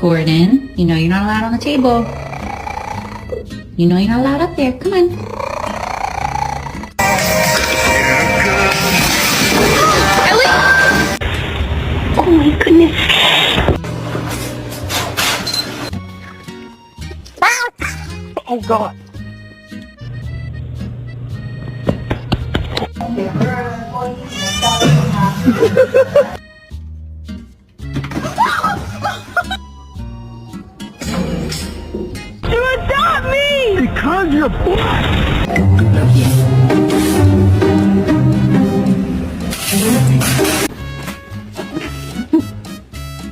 Gordon, you know you're not allowed on the table. You know you're not allowed up there. Come on. Oh my goodness. Oh God. You adopt me! Because you're black!